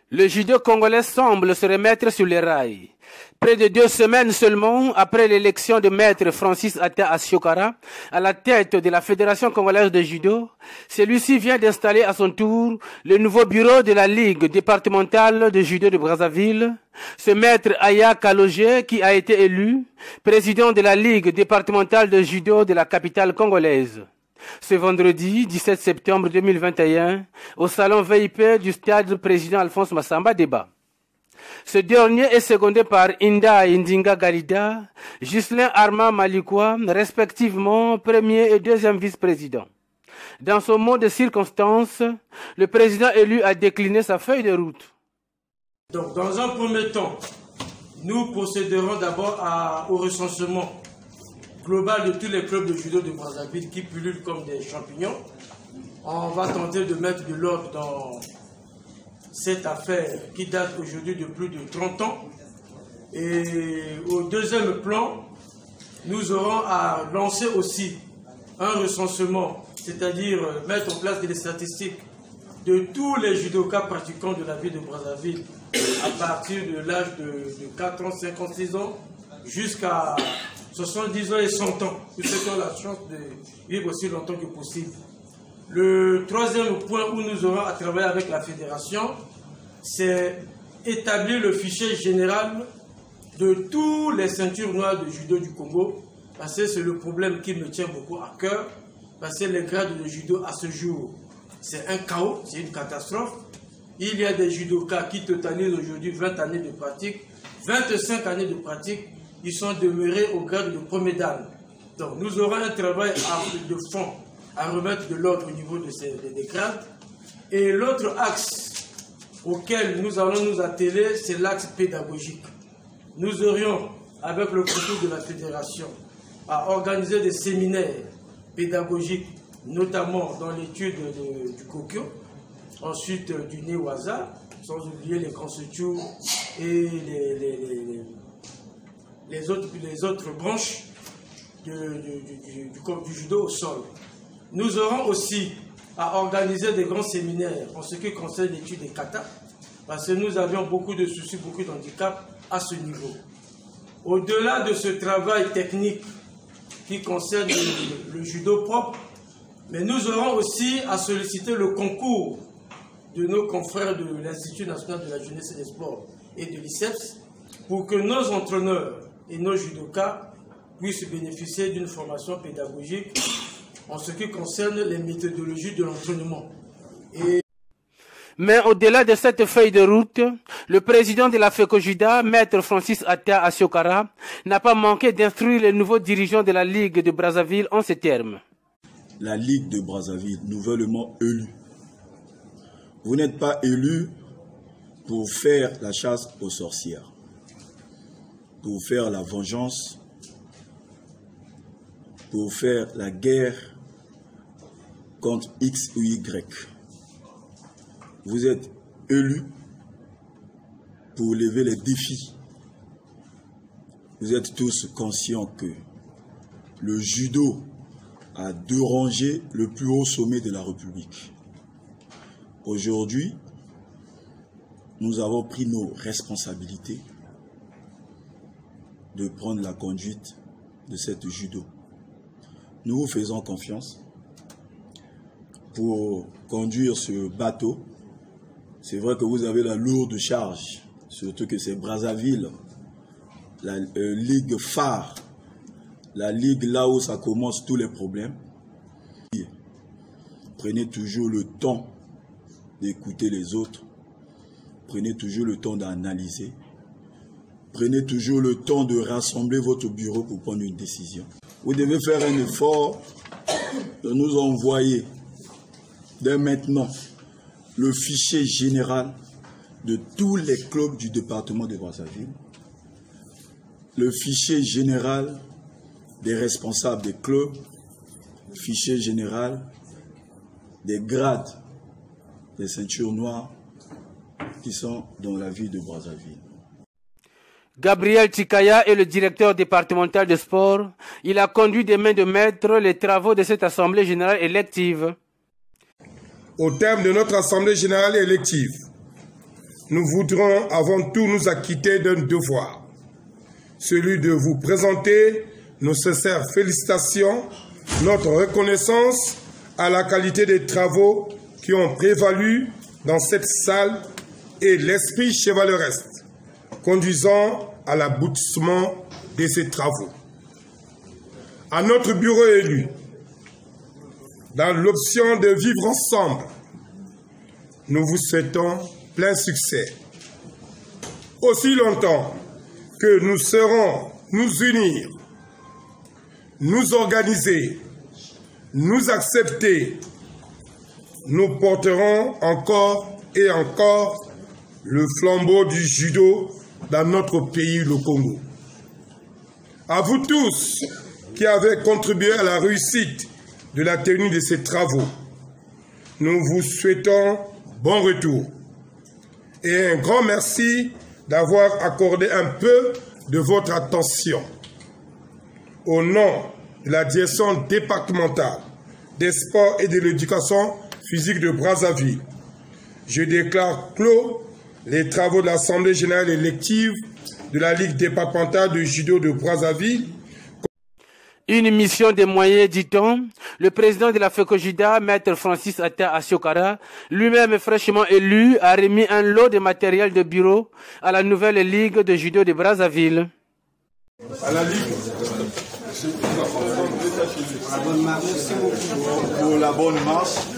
Le judo congolais semble se remettre sur les rails. Près de 2 semaines seulement après l'élection de maître Francis Atta Ashiokara à la tête de la Fédération congolaise de judo, celui-ci vient d'installer à son tour le nouveau bureau de la Ligue départementale de judo de Brazzaville. Ce maître Aya Kaloge, qui a été élu président de la Ligue départementale de judo de la capitale congolaise. Ce vendredi 17 septembre 2021, au salon VIP du stade président Alphonse Massamba Débat. Ce dernier est secondé par Inda Indinga Garida, Ghislain Armand Malikwa, respectivement premier et deuxième vice-président. Dans son mot de circonstance, le président élu a décliné sa feuille de route. Donc, dans un premier temps, nous procéderons d'abord au recensement global de tous les clubs de judo de Brazzaville qui pullulent comme des champignons. On va tenter de mettre de l'ordre dans cette affaire qui date aujourd'hui de plus de 30 ans. Et au deuxième plan, nous aurons à lancer aussi un recensement, c'est-à-dire mettre en place des statistiques de tous les judokas pratiquants de la ville de Brazzaville à partir de l'âge de 4 ans, 56 ans jusqu'à 70 ans et 100 ans, pour ceux qui ont la chance de vivre aussi longtemps que possible. Le troisième point où nous aurons à travailler avec la fédération, c'est établir le fichier général de tous les ceintures noires de judo du Congo, parce que c'est le problème qui me tient beaucoup à cœur, parce que les grades de judo à ce jour, c'est un chaos, c'est une catastrophe. Il y a des judokas qui totalisent aujourd'hui 20 années de pratique, 25 années de pratique, ils sont demeurés au grade de premier dan. Donc nous aurons un travail de fond à remettre de l'ordre au niveau des grades. Et l'autre axe auquel nous allons nous atteler, c'est l'axe pédagogique. Nous aurions, avec le concours de la fédération, à organiser des séminaires pédagogiques, notamment dans l'étude du Kokyo, ensuite du Newaza, sans oublier les Kansetsu et les autres branches du judo au sol. Nous aurons aussi à organiser des grands séminaires en ce qui concerne l'étude des katas, parce que nous avions beaucoup de soucis, beaucoup d'handicaps à ce niveau. Au-delà de ce travail technique qui concerne le judo propre, mais nous aurons aussi à solliciter le concours de nos confrères de l'Institut national de la jeunesse et des sports et de l'ICEPS pour que nos entraîneurs et nos judokas puissent bénéficier d'une formation pédagogique en ce qui concerne les méthodologies de l'entraînement. Mais au-delà de cette feuille de route, le président de la FECOJUDA, maître Francis Atta Ashiokara, n'a pas manqué d'instruire les nouveaux dirigeants de la Ligue de Brazzaville en ces termes. La Ligue de Brazzaville, nouvellement élue. Vous n'êtes pas élu pour faire la chasse aux sorcières, pour faire la vengeance, pour faire la guerre contre X ou Y. Vous êtes élu pour lever les défis. Vous êtes tous conscients que le judo a dérangé le plus haut sommet de la République. Aujourd'hui, nous avons pris nos responsabilités de prendre la conduite de cette judo. Nous vous faisons confiance pour conduire ce bateau. C'est vrai que vous avez la lourde charge, surtout que c'est Brazzaville, la ligue phare, la ligue là où ça commence tous les problèmes. Prenez toujours le temps d'écouter les autres. Prenez toujours le temps d'analyser. Prenez toujours le temps de rassembler votre bureau pour prendre une décision. Vous devez faire un effort de nous envoyer dès maintenant le fichier général de tous les clubs du département de Brazzaville, le fichier général des responsables des clubs, fichier général des grades des ceintures noires qui sont dans la ville de Brazzaville. Gabriel Chikaya est le directeur départemental de sport. Il a conduit des mains de maître les travaux de cette assemblée générale élective. Au terme de notre assemblée générale élective, nous voudrons avant tout nous acquitter d'un devoir, celui de vous présenter nos sincères félicitations, notre reconnaissance à la qualité des travaux qui ont prévalu dans cette salle et l'esprit chevaleresque conduisant à l'aboutissement de ces travaux. À notre bureau élu, dans l'option de vivre ensemble, nous vous souhaitons plein succès. Aussi longtemps que nous saurons nous unir, nous organiser, nous accepter, nous porterons encore et encore le flambeau du judo dans notre pays, le Congo. À vous tous qui avez contribué à la réussite de la tenue de ces travaux, nous vous souhaitons bon retour et un grand merci d'avoir accordé un peu de votre attention. Au nom de la direction départementale des sports et de l'éducation physique de Brazzaville, je déclare clos les travaux de l'Assemblée générale élective de la Ligue départementale de judo de Brazzaville. Une mission des moyens, dit-on. Le président de la FECOJIDA, Maître Francis Atta Asiokara, lui-même fraîchement élu, a remis un lot de matériel de bureau à la nouvelle Ligue de judo de Brazzaville. À la Ligue, pour la bonne marche.